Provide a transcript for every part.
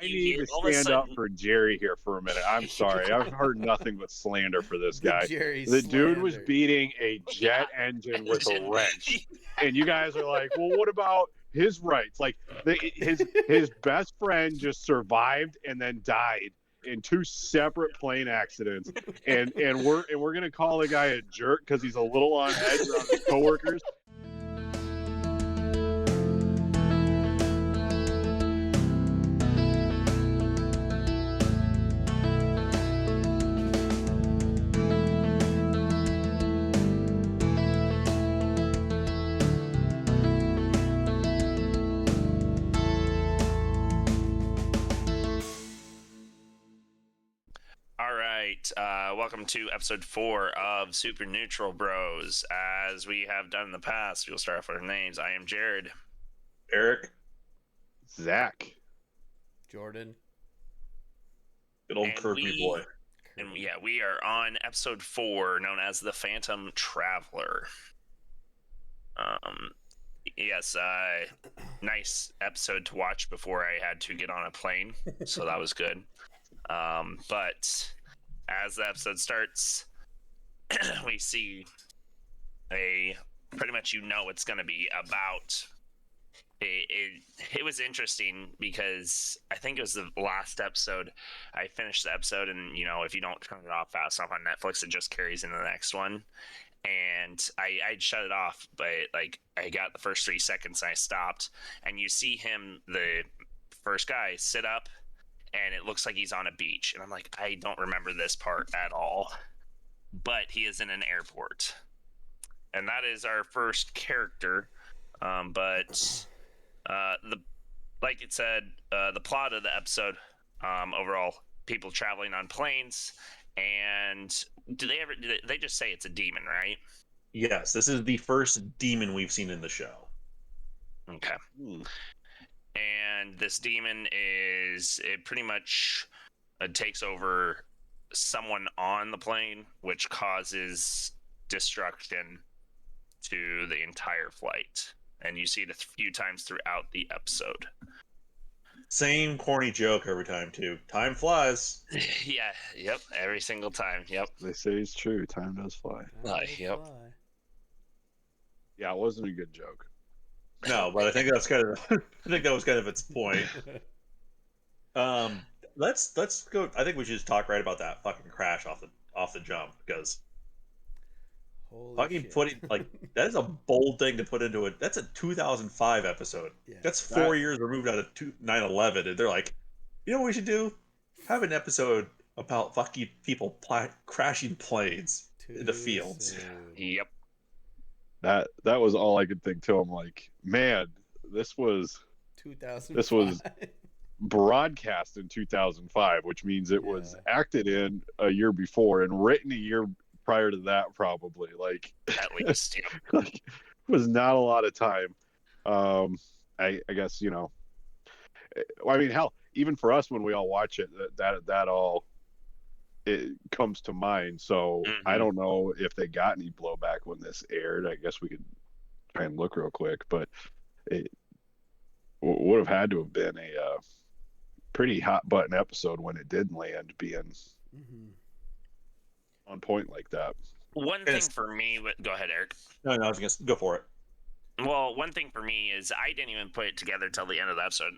I need to stand up for Jerry here for a minute. I'm sorry. I've heard nothing but slander for this guy. The dude was beating a jet engine with a wrench. And you guys are like, well, what about his rights? Like his best friend just survived and then died in 2 separate plane accidents. And we're gonna call the guy a jerk because he's a little on edge around his coworkers. Welcome to episode 4 of Super Neutral Bros. As we have done in the past, we'll start off with our names. I am Jared. Eric. Zach. Jordan. Good old Kirby boy. And yeah, we are on episode 4, known as The Phantom Traveler. Yes, nice episode to watch before I had to get on a plane, so that was good. But as the episode starts, we see pretty much it's going to be about. It was interesting because I think it was the last episode. I finished the episode, and if you don't turn it off fast enough on Netflix, it just carries into the next one. And I'd shut it off, but I got the first 3 seconds and I stopped, and you see him, the first guy, sit up. And it looks like he's on a beach. And I'm like, I don't remember this part at all. But he is in an airport. And that is our first character. Like it said, the plot of the episode, overall, people traveling on planes. And did they just say it's a demon, right? Yes, this is the first demon we've seen in the show. Okay. And this demon pretty much takes over someone on the plane, which causes destruction to the entire flight. And you see it a few times throughout the episode. Same corny joke every time, too. Time flies. Yeah, yep, every single time, yep. They say it's true. Time does fly. Yep. Yeah, it wasn't a good joke. No, but I think that's kind of. I think that was kind of its point. Let's go. I think we should just talk right about that fucking crash off the jump, because fucking putting that is a bold thing to put into it. That's a 2005 episode. Yeah. That's 4 years removed out of 9/11, and they're like, you know what we should do? Have an episode about fucking people crashing planes in the fields. Yep. That was all I could think too. I'm like, man, this was 2005. This was broadcast in 2005, which means it was acted in a year before and written a year prior to that, probably. At least, yeah. It was not a lot of time. I guess I mean, hell, even for us when we all watch it, that all it comes to mind. So I don't know if they got any blowback when this aired. I guess we could try and look real quick, but it would have had to have been a pretty hot button episode when it did land, being on point like that. One thing for me, go ahead, Eric. No, I was gonna go for it. Well, one thing for me is I didn't even put it together till the end of the episode.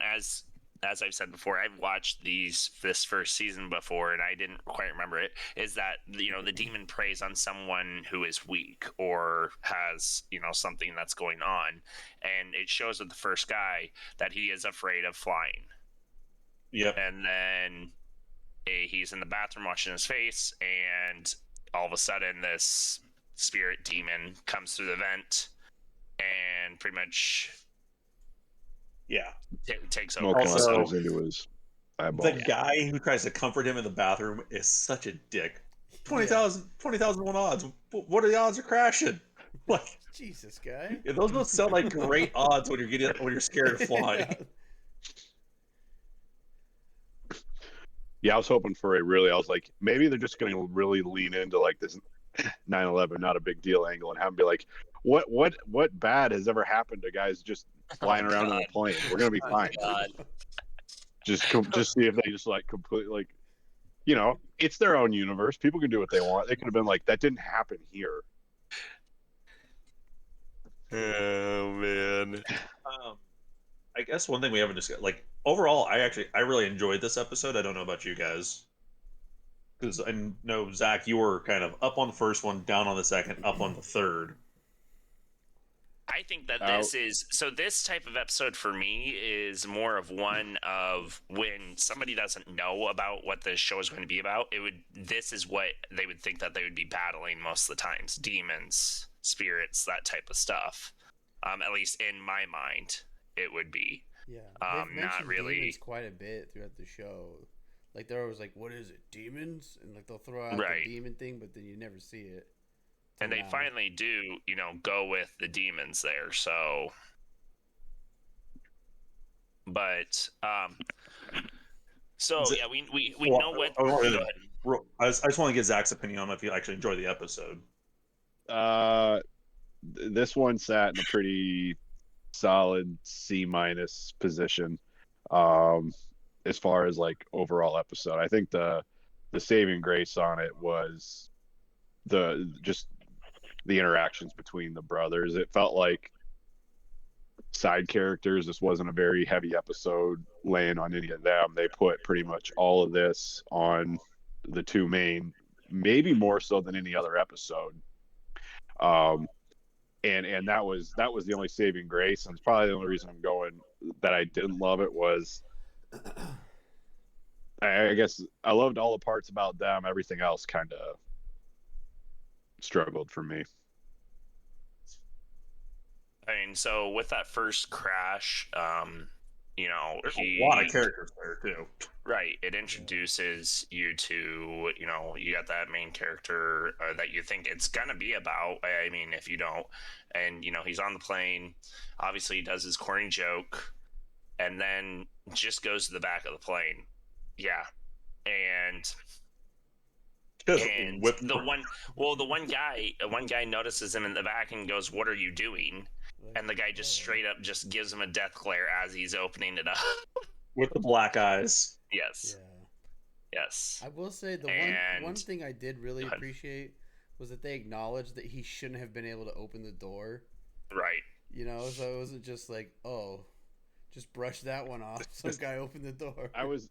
As I've said before, I've watched this first season before, and I didn't quite remember it, is that, the demon preys on someone who is weak or has, something that's going on. And it shows with the first guy that he is afraid of flying. Yep. And then he's in the bathroom washing his face, and all of a sudden this spirit demon comes through the vent and pretty much... Yeah, it takes over. Also, into his eyeball. The guy who tries to comfort him in the bathroom is such a dick. 20,001 odds. What are the odds of crashing? Jesus, guy. Yeah, those don't sound like great odds when you're scared of flying. Yeah, I was hoping for I was like, maybe they're just going to really lean into this 9/11 not a big deal angle and have them be like, what bad has ever happened to guys just flying around in a plane? We're gonna be fine. Just see if they just like completely like, you know, it's their own universe. People can do what they want. They could have been like, that didn't happen here. Oh man. I guess one thing we haven't discussed, like overall, I really enjoyed this episode. I don't know about you guys, because I know Zach, you were kind of up on the first one, down on the second, up on the third. I think that this type of episode for me is more of one of when somebody doesn't know about what the show is going to be about. This is what they would think that they would be battling most of the times: demons, spirits, that type of stuff. At least in my mind, it would be. Yeah, they've mentioned not really demons quite a bit throughout the show. Like they're always like, "What is it? Demons?" And like they'll throw out Right. the demon thing, but then you never see it. And they finally do, go with the demons there. So, but, yeah, we know what. Go ahead. I just want to get Zach's opinion on if you actually enjoy the episode. This one sat in a pretty solid C- position, as far as like overall episode. I think the saving grace on it was the interactions between the brothers. It felt like side characters. This wasn't a very heavy episode laying on any of them. They put pretty much all of this on the two main, maybe more so than any other episode. And that was the only saving grace, and it's probably the only reason I'm going that I didn't love it was I guess I loved all the parts about them. Everything else kind of struggled for me. I mean, so with that first crash, there's a lot of characters there too. Right. It introduces you to, you got that main character that you think it's gonna be about. I mean, if you don't, and he's on the plane. Obviously, he does his corny joke, and then just goes to the back of the plane. Yeah, and the one guy notices him in the back and goes, "What are you doing?" And the guy just straight up just gives him a death glare as he's opening it up with the black eyes. Yes. Yeah. Yes. I will say one thing I did really appreciate was that they acknowledged that he shouldn't have been able to open the door. Right. So it wasn't just like, oh, just brush that one off. Some guy opened the door. I was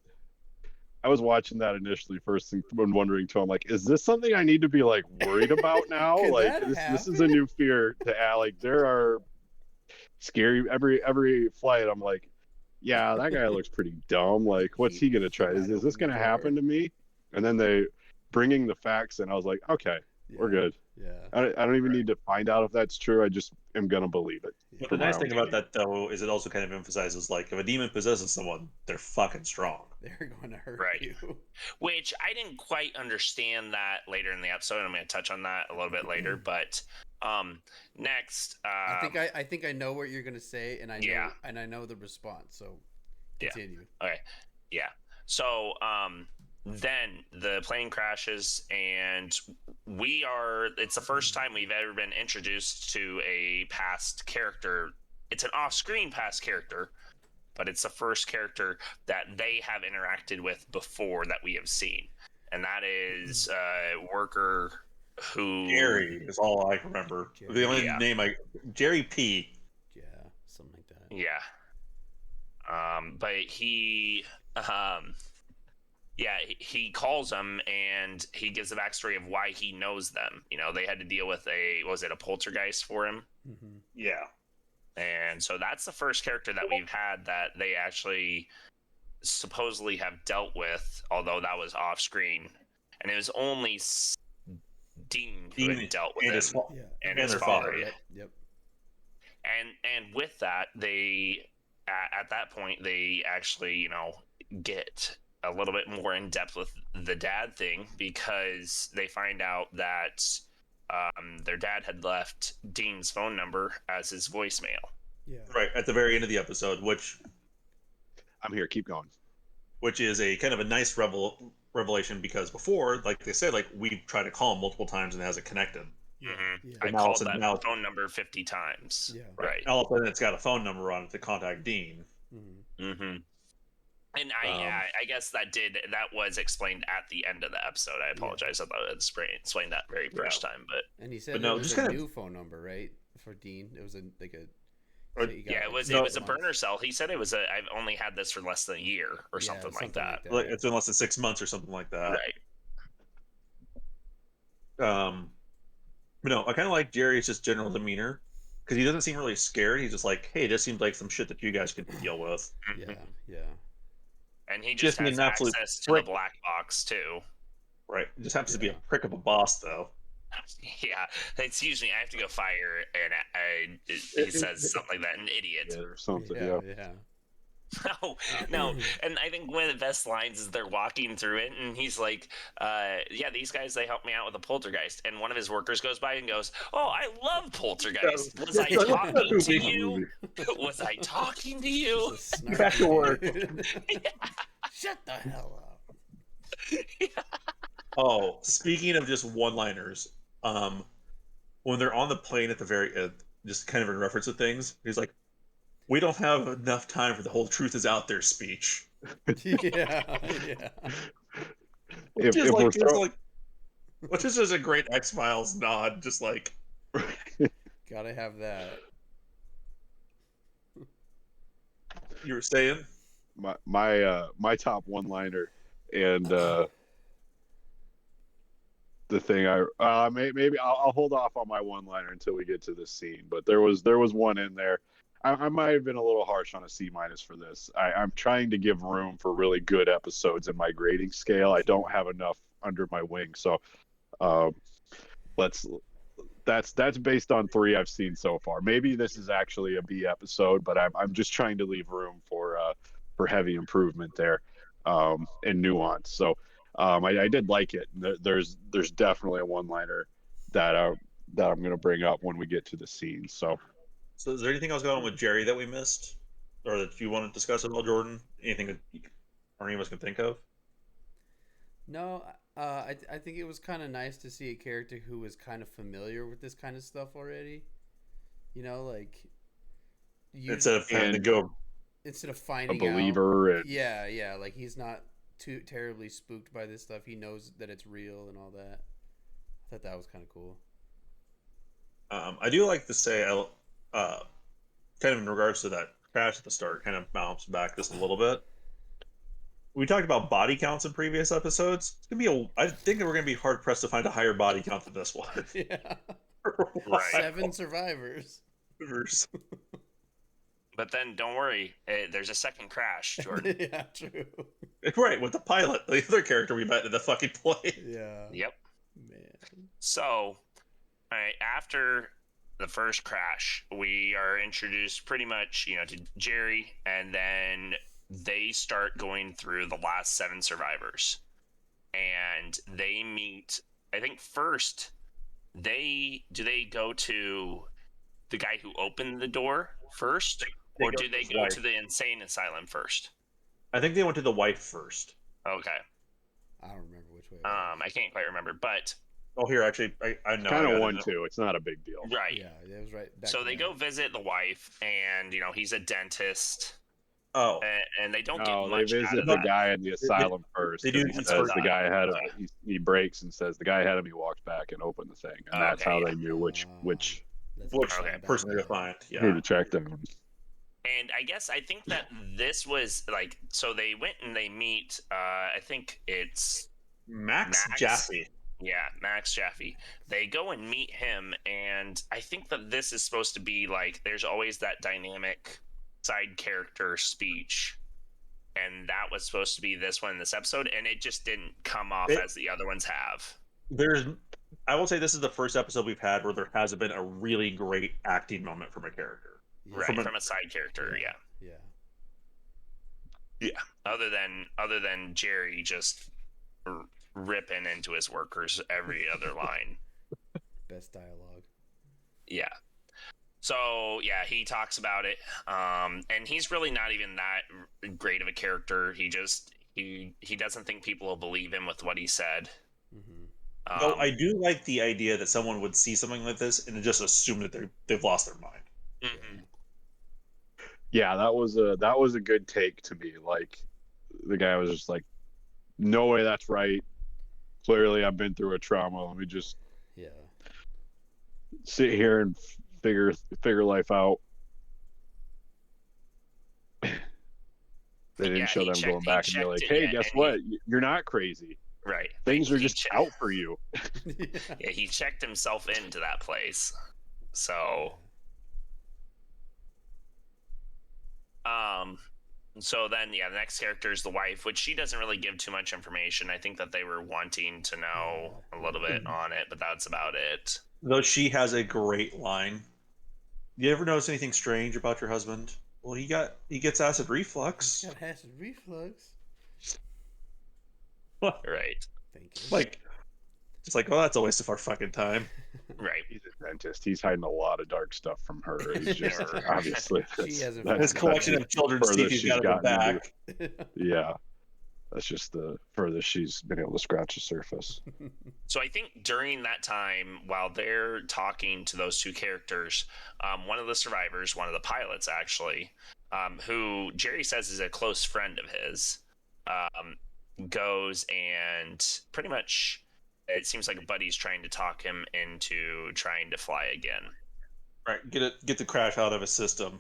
watching that initially first thing when wondering to him, like, is this something I need to be like worried about now? Like this is a new fear to add. Like there are scary every flight. I'm like, yeah, that guy looks pretty dumb. Like, what's he gonna try? Is this gonna happen to me? And then they bringing the facts in. I was like, okay, we're good. Yeah. I don't even need to find out if that's true. I just am gonna believe it. But the nice thing about that though is it also kind of emphasizes like if a demon possesses someone, they're fucking strong. They're going to hurt you. Which I didn't quite understand that later in the episode. I'm going to touch on that a little bit later. But next, I think I know what you're going to say, and I know the response. So continue. Yeah. Okay. Yeah. So then the plane crashes, and it's the first time we've ever been introduced to a past character. It's an off-screen past character, but it's the first character that they have interacted with before that we have seen. And that is worker who... Jerry is all I remember. Jerry. The only name Jerry P. Yeah, something like that. Yeah. But he... he calls them and he gives the backstory of why he knows them. They had to deal with a poltergeist for him? Mm-hmm. Yeah. And so that's the first character that we've had that they actually supposedly have dealt with, although that was off screen. And it was only Dean who had dealt with him and his father. Yep. And with that, they at that point they actually, get a little bit more in depth with the dad thing, because they find out that their dad had left Dean's phone number as his voicemail. Yeah. Right at the very end of the episode, which I'm here. Keep going. Which is a kind of a nice revelation, because before, like they said, like we tried to call him multiple times and it hasn't connected. Mm-hmm. Yeah. I called that phone number 50 times. Yeah. Right. All of a sudden, it's got a phone number on it to contact Dean. Mm-hmm. Mm-hmm. And I guess that was explained at the end of the episode. I apologize. I thought I explained that very first time, but and he said it was a new phone number, right, for Dean. It was it was a burner cell. He said it was I've only had this for less than a year or something like that. Like it's been less than 6 months or something like that. Right. But no, I kind of like Jerry's just general demeanor because he doesn't seem really scared. He's just like, hey, this seems like some shit that you guys could deal with. Yeah. And he just has access to the black box too. Right. It just happens to be a prick of a boss, though. Yeah, it's usually I have to go fire, and he says something like that, an idiot or something. Yeah. No, and I think one of the best lines is they're walking through it, and he's like, "Yeah, these guys they helped me out with a poltergeist." And one of his workers goes by and goes, "Oh, I love poltergeist. Was I talking to you? Was I talking to you?" Back to work. Shut the hell up. Oh, speaking of just one-liners, when they're on the plane at the very end, just kind of in reference to things, he's like, "We don't have enough time for the whole truth is out there speech." Yeah. Which is just a great X-Files nod, just like gotta have that. You were saying? My top one-liner, and the thing maybe I'll hold off on my one-liner until we get to this scene, but there was one in there. I might have been a little harsh on a C- for this. I'm trying to give room for really good episodes in my grading scale. I don't have enough under my wing, so that's based on 3 I've seen so far. Maybe this is actually a B episode, but I'm just trying to leave room for heavy improvement there, and nuance. So I did like it. There's definitely a one-liner that I'm going to bring up when we get to the scene. So is there anything else going on with Jerry that we missed, or that you want to discuss at all, Jordan? Anything that any of us can think of? No, I think it was kind of nice to see a character who was kind of familiar with this kind of stuff already. You know, like instead of finding a believer. Out, like he's not too terribly spooked by this stuff. He knows that it's real and all that. I thought that was kind of cool. I do like to say, kind of in regards to that crash at the start, kind of bounce back just a little bit. We talked about body counts in previous episodes. It's gonna be I think we're gonna be hard pressed to find a higher body count than this one. Yeah, right. 7 survivors. But then don't worry, there's a second crash, Jordan. Yeah, true. Right, with the pilot, the other character we met in the fucking plane. Yeah. Yep. Man. So, all right, after the first crash, we are introduced pretty much, to Jerry, and then they start going through the last 7 survivors, and they meet. I think first they go to the guy who opened the door first, or do they go to the insane asylum first? I think they went to the wife first. Okay. I don't remember which way. I can't quite remember, but here actually, I know. Kind of 1-2. It's not a big deal, right? Yeah, it was right. So they go visit the wife, and he's a dentist. Oh, and they don't get they much visit out of the that. guy in the asylum first. They do. He says the guy ahead of him. He breaks and says the guy ahead of him. He walks back and opens the thing, and that's how they knew which person to find. Yeah, who to track down. And I think that this was like, so they went and they meet. I think it's Max Jaffe. Yeah, Max Jaffe. They go and meet him, and I think that this is supposed to be like, there's always that dynamic side character speech, and that was supposed to be this one in this episode, and it just didn't come off as the other ones have. I will say this is the first episode we've had where there hasn't been a really great acting moment from a character. Right, from a side character, yeah. Other than Jerry just ripping into his workers every other line. Best dialogue. Yeah. So he talks about it, and he's really not even that great of a character. He just he doesn't think people will believe him with what he said. Mm-hmm. I do like the idea that someone would see something like this and just assume that they've lost their mind. Mm-hmm. Yeah, that was a good take to me. Like, the guy was just like, no way that's right. Clearly I've been through a trauma. Let me just sit here and figure life out. They didn't show them going back and be like, hey, guess what? You're not crazy. Right. Things are just out for you. Yeah, he checked himself into that place. So so then the next character is the wife, which she doesn't really give too much information. I think that they were wanting to know a little bit on it, but that's about it. Though she has a great line. You ever notice anything strange about your husband? Well, he gets acid reflux. He's got acid reflux. Right. Thank you. Like, it's like, oh, that's a waste of our fucking time. Right. He's a dentist. He's hiding a lot of dark stuff from her. It's just obviously His collection of children's teeth he's got in the back. Yeah. That's just the furthest she's been able to scratch the surface. So I think during that time, while they're talking to those two characters, one of the survivors, one of the pilots actually, who Jerry says is a close friend of his, goes and pretty much, it seems like a buddy's trying to talk him into trying to fly again. Right, get the crash out of his system.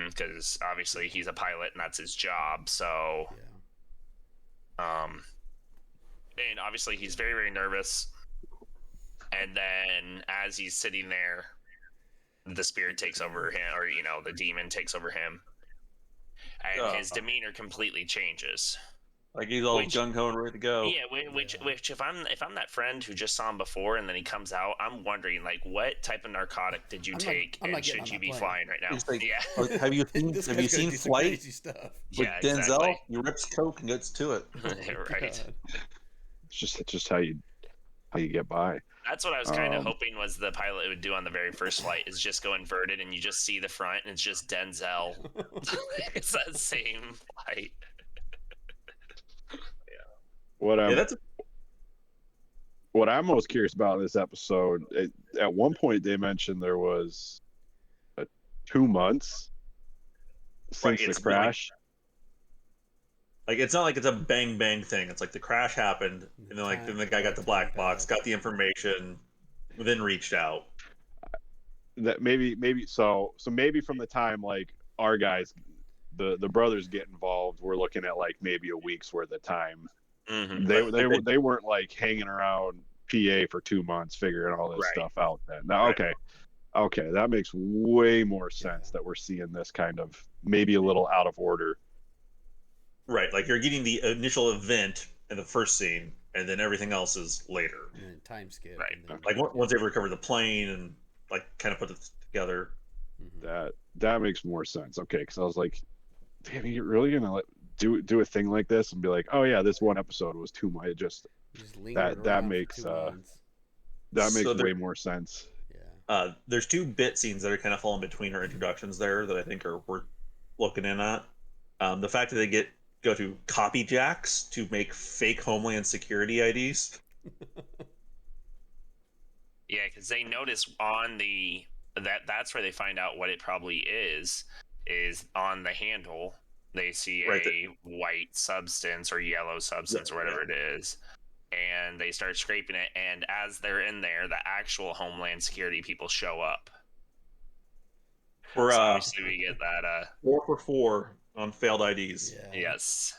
Because obviously he's a pilot and that's his job. So, and obviously he's very, very nervous. And then as he's sitting there, the spirit takes over him, or the demon takes over him, and his demeanor completely changes. Like he's all gung-ho and ready to go. Yeah, which if I'm that friend who just saw him before and then he comes out, I'm wondering like, what type of narcotic did you take, and should you be flying right now? Like, have you seen Flight? Stuff. With Denzel, exactly. He rips coke and gets to it. Right. It's just how you get by. That's what I was kind of hoping was the pilot would do on the very first flight, is just go inverted and you just see the front and it's just Denzel. It's that same flight. What I'm most curious about in this episode, at one point they mentioned there was 2 months since the crash. Like, it's not like it's a bang bang thing. It's like the crash happened, and then the guy got the black box, got the information, then reached out. That maybe so maybe from the time like our guys, the brothers get involved, we're looking at like maybe a week's worth of time. Mm-hmm. They weren't like hanging around PA for 2 months figuring all this stuff out then. Now, okay, that makes way more sense that we're seeing this kind of maybe a little out of order. Right, like you're getting the initial event in the first scene, and then everything else is later. And then time skip. Right. Like once they've recovered the plane and like kind of put it together. That makes more sense. Okay, because I was like, damn, you're really gonna do a thing like this and be like, oh yeah, this one episode was too much. Just that makes way more sense. Yeah. There's 2 bit scenes that are kind of falling between our introductions there that I think are worth looking in at. The fact that they go to copyjacks to make fake Homeland Security IDs. Yeah, because they notice on that's where they find out what it probably is on the handle. They see a white substance or yellow substance or whatever it is, and they start scraping it. And as they're in there, the actual Homeland Security people show up. So obviously, we get that 4 for 4 on failed IDs. Yeah. Yes.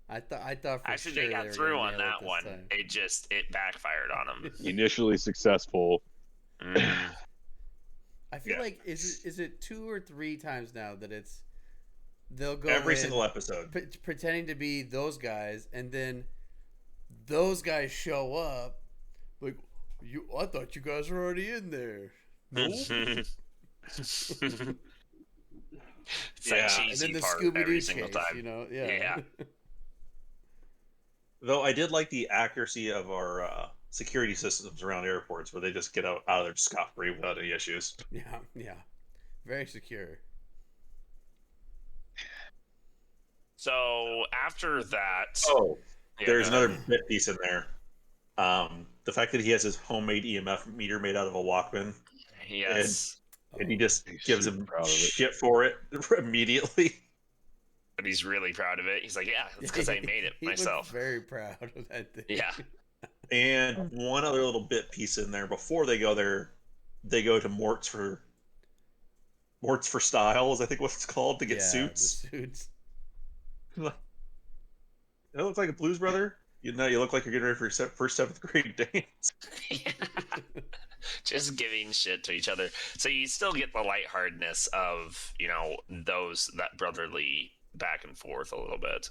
I thought for actually sure they got were through gonna on nail that one. time. It backfired on them. Initially successful. I feel like is it 2 or 3 times now that they'll go every single episode pretending to be those guys, and then those guys show up like, I thought you guys were already in there. Nope. It's Yeah. that And cheesy then the part Scooby-Doo every chase, single time. Yeah. Though I did like the accuracy of our security systems around airports, where they just get out of there scot-free without any issues. Yeah. Very secure. So after that, There's another bit piece in there. The fact that he has his homemade EMF meter made out of a Walkman. Yes. And he just gives him proud of it. shit for it immediately. but he's really proud of it. He's like, yeah, it's because I made it he myself. Looks very proud of that thing. Yeah. And one other little bit piece in there before they go there, they go to Mort's for Styles, I think what it's called, to get suits. The suits. It looks like a Blues Brother. You look like you're getting ready for your first 7th grade dance. Just giving shit to each other. So you still get the lightheartedness of, that brotherly back and forth a little bit.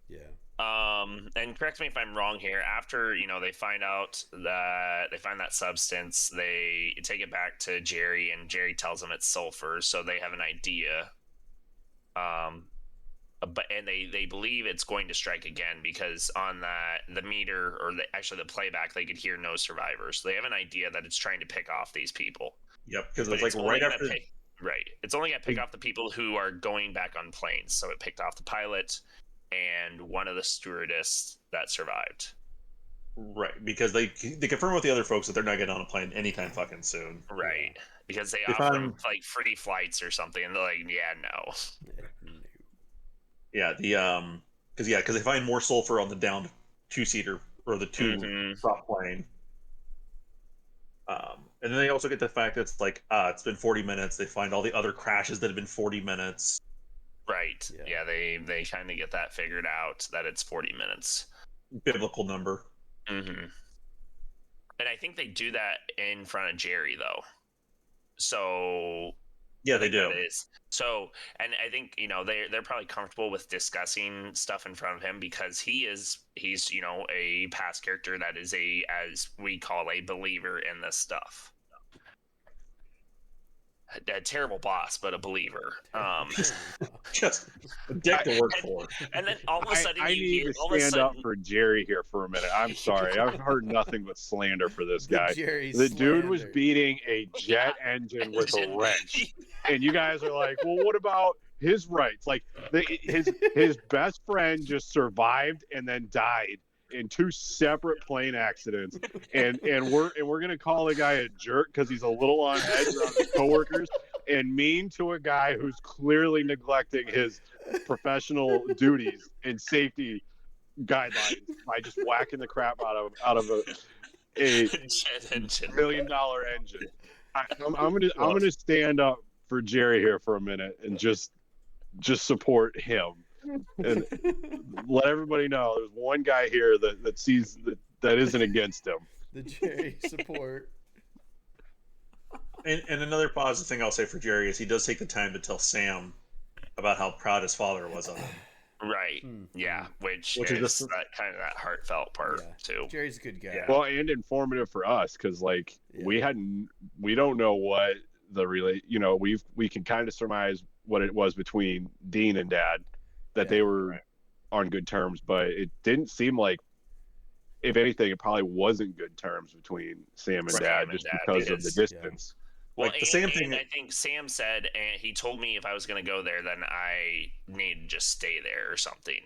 Yeah. And correct me if I'm wrong here. After, they find out that they find that substance, they take it back to Jerry, and Jerry tells them it's sulfur, so they have an idea. And they believe it's going to strike again because on the meter, or the playback, they could hear no survivors. So they have an idea that it's trying to pick off these people. Yep, because it's like right after. Right. It's only going to pick off the people who are going back on planes. So it picked off the pilot and one of the stewardess that survived. Right, because they confirm with the other folks that they're not getting on a plane anytime fucking soon. Right, because they offer them like free flights or something, and they're like, yeah, no. Yeah, because they find more sulfur on the downed 2-seater or the 2 prop plane. And then they also get the fact that it's like it's been 40 minutes. They find all the other crashes that have been 40 minutes. Right. Yeah, they kind of get that figured out that it's 40 minutes. Biblical number. Mm-hmm. And I think they do that in front of Jerry, though. So yeah, they do. So, and I think they're probably comfortable with discussing stuff in front of him because he's a past character that is as we call a believer in this stuff. A terrible boss, but a believer. Just a dick to work for. And then all of a sudden, I need to stand up for Jerry here for a minute. I'm sorry, I've heard nothing but slander for this guy. The dude was beating a jet engine with a wrench, and you guys are like, "Well, what about his rights?" Like his best friend just survived and then died in 2 separate plane accidents, and we're gonna call the guy a jerk because he's a little on edge around his coworkers and mean to a guy who's clearly neglecting his professional duties and safety guidelines by just whacking the crap out of a $1 million engine. I'm gonna stand up for Jerry here for a minute and just support him. And let everybody know there's one guy here that sees that isn't against him. The Jerry support. And another positive thing I'll say for Jerry is he does take the time to tell Sam about how proud his father was of him. Right. Yeah. Which is just that kind of that heartfelt part too. Jerry's a good guy. Yeah. Well, and informative for us because we don't know what we can kind of surmise what it was between Dean and Dad. That they were on good terms, but it didn't seem like, if anything, it probably wasn't good terms between Sam and Dad just because of the distance. Well, the same thing. I think Sam said, and he told me if I was going to go there, then I need to just stay there or something,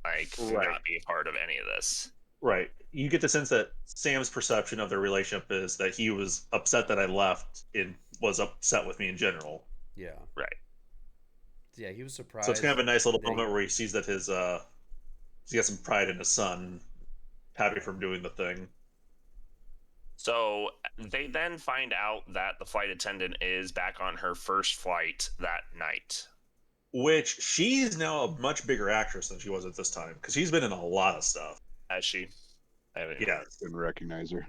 not be a part of any of this. Right. You get the sense that Sam's perception of their relationship is that he was upset that I left and was upset with me in general. Yeah. Right. Yeah, he was surprised. So it's kind of a nice little moment where he sees that he's got some pride in his son, happy for him doing the thing. So they then find out that the flight attendant is back on her first flight that night. Which she's now a much bigger actress than she was at this time because she's been in a lot of stuff. Has she? Didn't recognize her.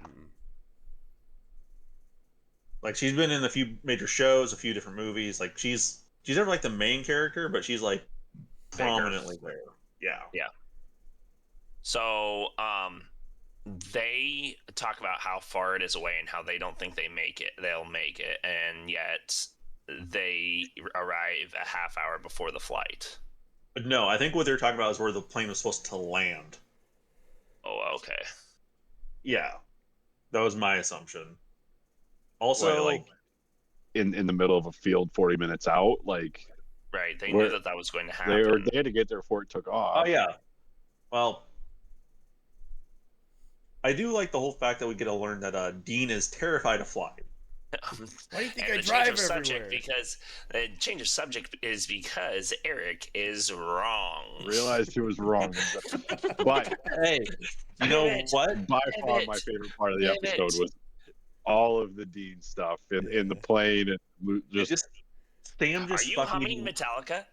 Like she's been in a few major shows, a few different movies. Like she's never like the main character, but she's like prominently there. Yeah. Yeah. So, they talk about how far it is away and how they don't think they'll make it, and yet they arrive a half hour before the flight. But no, I think what they're talking about is where the plane was supposed to land. Oh, okay. Yeah. That was my assumption. Also, in the middle of a field 40 minutes out, right, they knew that was going to happen. They had to get there before it took off. Oh yeah. Well, I do like the whole fact that we get to learn that Dean is terrified of flying. Why do you think and I the drive change of subject everywhere? because the change of subject is because Eric is wrong. Realized he was wrong. But Hey, you know Pivot. what? by far Pivot. my favorite part of the Pivot. episode was all of the Dean stuff in the Yeah. plane and just Sam Are just you fucking humming Metallica?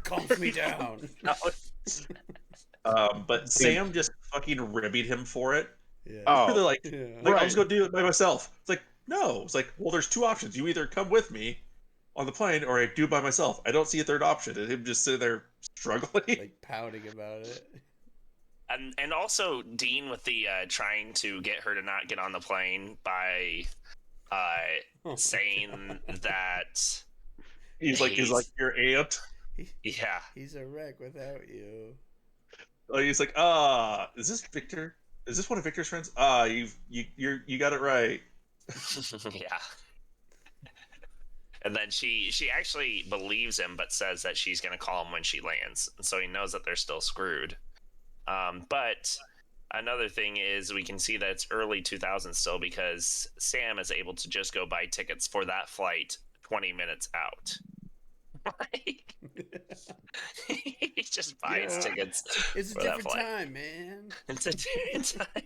Calms me down. but Sam just fucking ribbied him for it. Yeah. Oh, They're like, Yeah. I'll Right. just go do it by myself. It's like, no. It's like, well, there's two options. You either come with me on the plane or I do it by myself. I don't see a third option. And him just sitting there struggling. Like pouting about it. And also Dean with the trying to get her to not get on the plane by saying that he's like your aunt. yeah. He's a wreck without you. Like, he's like, is this Victor? Is this one of Victor's friends? You got it right. Yeah. And then she actually believes him, but says that she's going to call him when she lands, and so he knows that they're still screwed. But another thing is we can see that it's early 2000s still because Sam is able to just go buy tickets for that flight 20 minutes out. Like, he just buys Yeah. tickets. It's a for that different flight. time, man. It's a different time.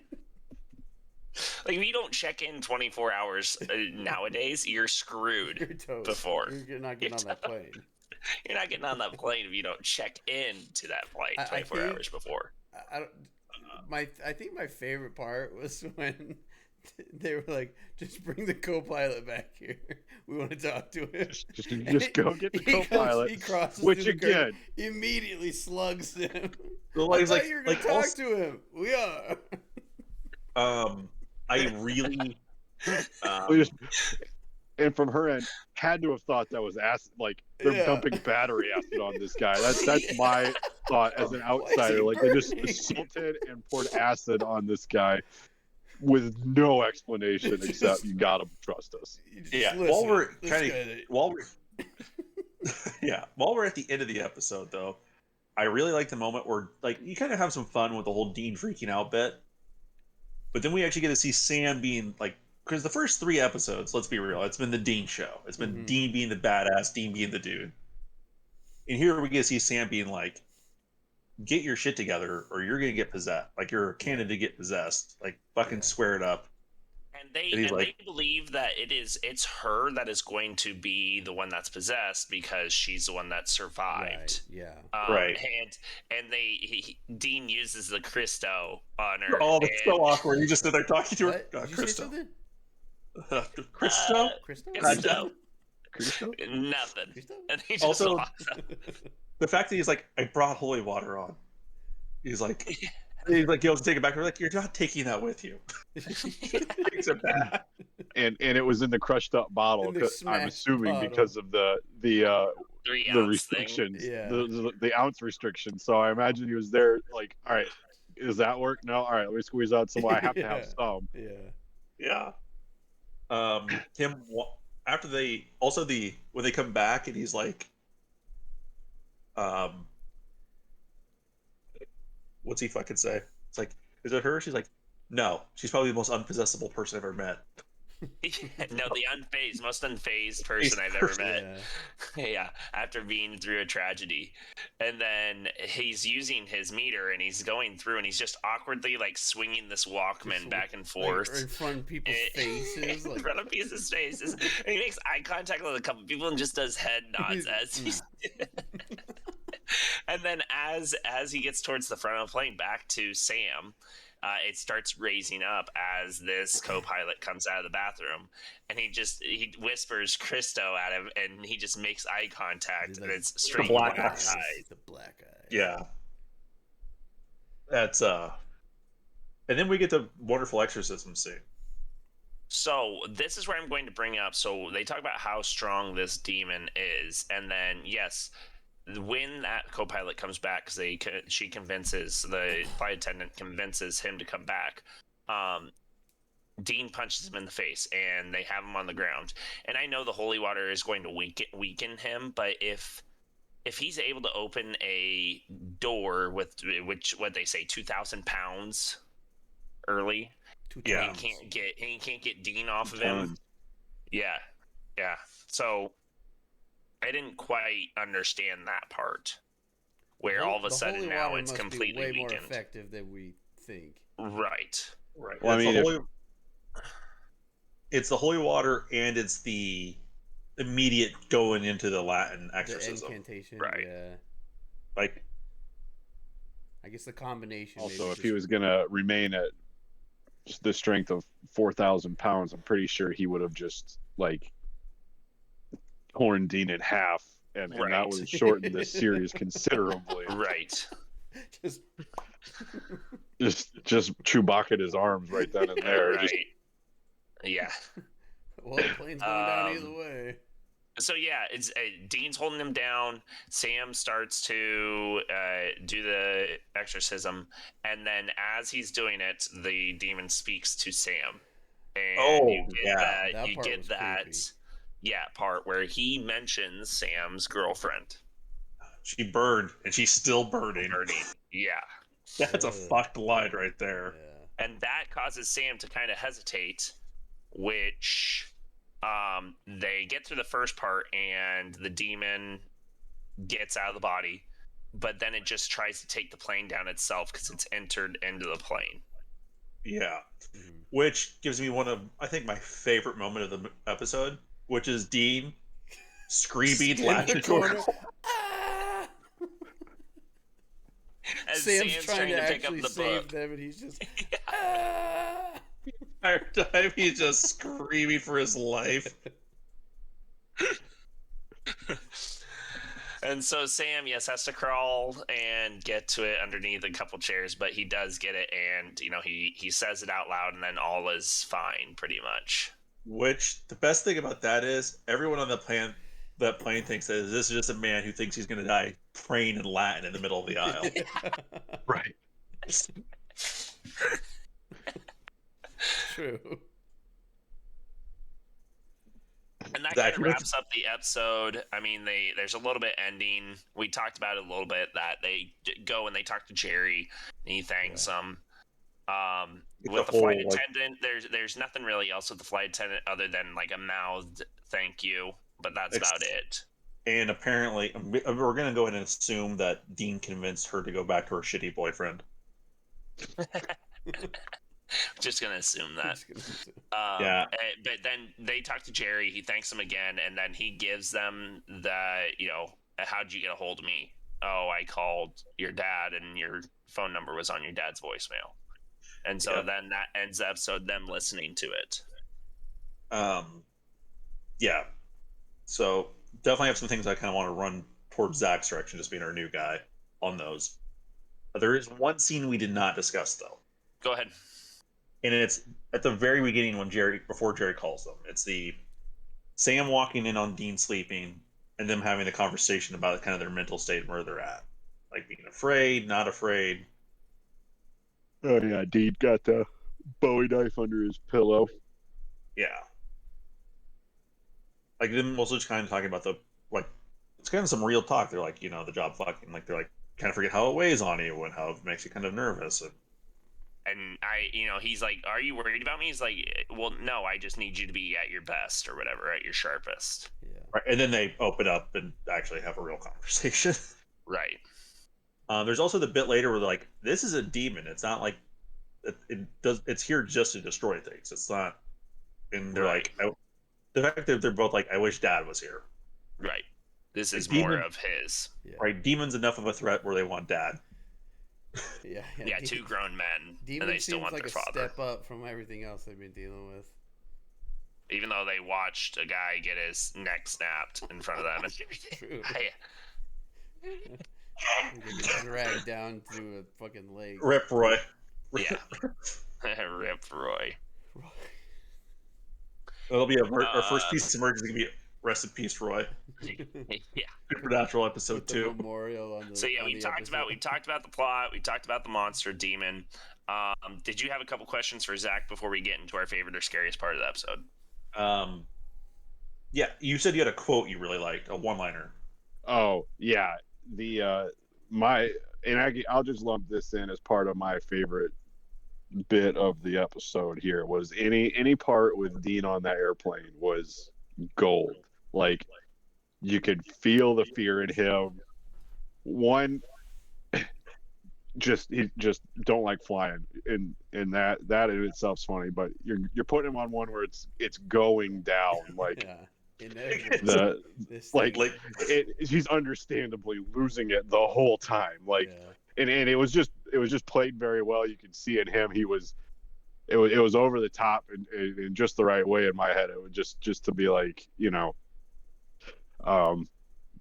Like, if you don't check in 24 hours nowadays, you're screwed. You're toast. Before. You're not getting on that plane. You're not getting on that plane if you don't check in to that flight I 24 think- hours before. I think my favorite part was when they were like, "Just bring the co-pilot back here. We want to talk to him." just go get the He co-pilot. he crosses Which through the curtain, again, immediately slugs him. So, I he's thought like, you were gonna like talk also, to him. We are. I really, we just, and from her end, had to have thought that was acid. Like they're Yeah. dumping battery acid on this guy. That's my thought as an Why is he outsider. Like they just burning? assaulted and poured acid on this guy with no explanation except you gotta trust us. You just yeah. listen, While we're this kind guy- of while we're at the end of the episode though, I really like the moment where like you kind of have some fun with the whole Dean freaking out bit, but then we actually get to see Sam being like, because the first 3 episodes, let's be real, it's been the Dean show. It's been Mhm. Dean being the badass, Dean being the dude. And here we get to see Sam being like, get your shit together or you're gonna get possessed. Like you're a candidate to get possessed. Like fucking Yeah. square it up. And they And he's and like- they believe that it's her that is going to be the one that's possessed because she's the one that survived. Right, yeah. Right. And Dean uses the Christo on her. Oh, that's and- so awkward. You just sit there talking to her. What? Did you say Christo. something? Christo? Christo? Christo? Christo? Nothing. Christo? And he just Also- walks out. The fact that he's like, I brought holy water on. He's like, he goes to take it back. We're like, you're not taking that with you. Takes it back. And it was in the crushed up bottle. In the 'Cause I'm smashed assuming bottle. because of the 3 the ounce thing. restrictions, Yeah. the ounce restriction. So I imagine he was there like, all right, does that work? No, all right, let me squeeze out some. I have to have Yeah. some. Yeah. Yeah. After they also when they come back and he's like, what's he fucking say? It's like, is it her? She's like, no, she's probably the most unpossessable person I've ever met. No, the most unfazed person I've ever met. Yeah. Yeah, after being through a tragedy. And then he's using his meter and he's going through and he's just awkwardly like swinging this Walkman Just, back and Like, forth. in front of people's faces. In Like, front of people's faces. And he makes eye contact with a couple people and just does head nods as he's And then as he gets towards the front of the plane back to Sam, it starts raising up as this co-pilot comes out of the bathroom, and he whispers Christo at him, and he just makes eye contact, He's and like, it's straight black black eyes. eyes. the black eye. Yeah. That's and then we get the wonderful exorcism scene. So this is where I'm going to bring up. So they talk about how strong this demon is, and then yes, when that co-pilot comes back, because she convinces the flight attendant convinces him to come back. Dean punches him in the face, and they have him on the ground. And I know the holy water is going to weaken him, but if he's able to open a door with what they say 2,000 pounds early. Yeah. And he can't get Dean off of him. Yeah. Yeah. So I didn't quite understand that part where all of a The sudden holy now water it's must be completely way more weakened. effective than we think. Right. Right. Well, I That's mean, the if- holy. It's the holy water, and it's the immediate going into the Latin The exorcism. incantation, Right. yeah. Like, I guess the combination. Also, maybe if he was gonna remain at the strength of 4,000 pounds, I'm pretty sure he would have just like torn Dean in half, and that Right. would have shortened this series considerably. Right. just Just Chewbacca his arms right then and there. Right. Just Yeah. well, the plane's going down either Um, way. So yeah, it's Dean's holding him down. Sam starts to do the exorcism, and then as he's doing it, the demon speaks to Sam, and Oh, you get yeah. That you part get was that creepy. part where he mentions Sam's girlfriend, she burned, and she's still burning. Yeah, That's a Ugh. fucked line right there. Yeah. and that causes Sam to kind of hesitate, which they get through the first part and the demon gets out of the body, but then it just tries to take the plane down itself because it's entered into the plane. Yeah. Mhm. Which gives me one of, I think, my favorite moment of the episode, which is Dean screaming, In latching the to her. corner. Ah! As Sam's trying to pick up actually the save book. them, and he's just. Ah! Entire time he's just screaming for his life. And so Sam, yes, has to crawl and get to it underneath a couple chairs, but he does get it, and he says it out loud, and then all is fine, pretty much. Which, the best thing about that is, everyone on that plane thinks that this is just a man who thinks he's going to die praying in Latin in the middle of the aisle. right. True. And that kind of Exactly. wraps up the episode. I mean, there's a little bit ending. We talked about it a little bit, that they go and they talk to Jerry, and he thanks them. With the flight attendant, there's nothing really else with the flight attendant other than like a mouthed thank you, but that's about it. And apparently, we're going to go ahead and assume that Dean convinced her to go back to her shitty boyfriend. Just gonna assume that. Yeah. But then they talk to Jerry. He thanks them again, and then he gives them the, how'd you get a hold of me? Oh, I called your dad, and your phone number was on your dad's voicemail. And so then that ends the episode, them listening to it. Yeah. So definitely have some things I kind of want to run towards Zach's direction, just being our new guy on those. There is one scene we did not discuss, though. Go ahead. And it's at the very beginning before Jerry calls them. It's the Sam walking in on Dean sleeping and them having the conversation about kind of their mental state and where they're at. Like being afraid, not afraid. Oh yeah, Dean got the Bowie knife under his pillow. Yeah. Like them also just kind of talking about it's kind of some real talk. They're like, the job fucking, like, they're like, kind of forget how it weighs on you and how it makes you kind of nervous. And he's like, are you worried about me? He's like, well, no, I just need you to be at your best or whatever, at your sharpest. Yeah. Right. And then they open up and actually have a real conversation. Right. There's also the bit later where they're like, this is a demon. It's not like it's here just to destroy things. It's not. And they're like, the fact that they're both like, I wish Dad was here. Right. This is Demon- more of his. Yeah. Right. Demon's enough of a threat where they want Dad. Yeah, two grown men, Demon and they still seems want like their a father. step up from everything else they've been dealing with. Even though they watched a guy get his neck snapped in front of them. True. I- They get dragged down through a fucking lake. Rip Roy. yeah. Rip Roy. It'll be our first piece of merch is going to be Rest in Peace, Roy. Yeah. Supernatural episode With the 2. memorial on the. So yeah, on we the talked episode. about the plot. We talked about the monster demon. Did you have a couple questions for Zach before we get into our favorite or scariest part of the episode? Yeah, you said you had a quote you really liked, a one-liner. Oh yeah, I'll just lump this in as part of my favorite bit of the episode here was any part with Dean on that airplane was gold. Like, you could feel the fear in him. One, he just don't like flying, and that in itself's funny. But you're putting him on one where it's going down, like he's understandably losing it the whole time, like. Yeah. And it was just played very well. You could see in him it was over the top and in just the right way in my head. It was just to be like,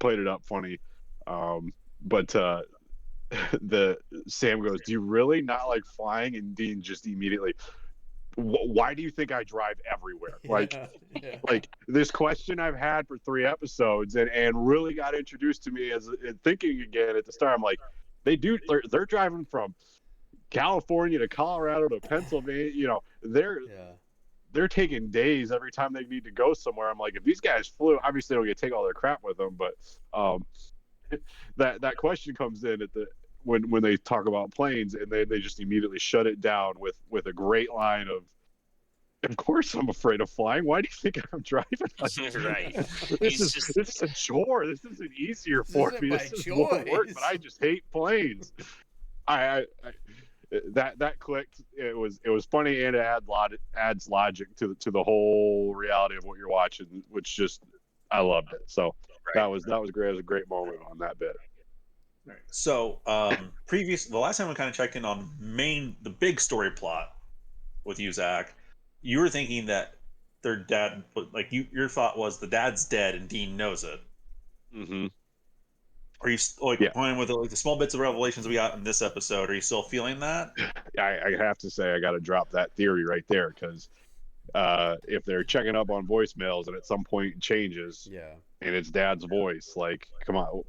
played it up funny. But the Sam goes, "Do you really not like flying?" And Dean just immediately, "Why do you think I drive everywhere?" Like this question I've had for 3 episodes and really got introduced to me as thinking again at the start. I'm like, they're driving from California to Colorado to Pennsylvania. They're taking days every time they need to go somewhere. I'm like, if these guys flew, obviously they don't get to take all their crap with them, but that question comes in at when they talk about planes, and they just immediately shut it down with a great line of course I'm afraid of flying. Why do you think I'm driving? Right. This is a chore. This isn't easier for me. This is more work, but I just hate planes. I that clicked. It was funny, and it adds logic to the whole reality of what you're watching, which just I loved it. So that was great. It was a great moment on that bit. So the last time we kind of checked in on the big story plot with you, Zach, you were thinking that their dad, like your thought was the dad's dead and Dean knows it. Mm-hmm. Are you playing with the small bits of revelations we got in this episode? Are you still feeling that? I have to say I got to drop that theory right there, because if they're checking up on voicemails and at some point it changes, and it's dad's voice, like, come on,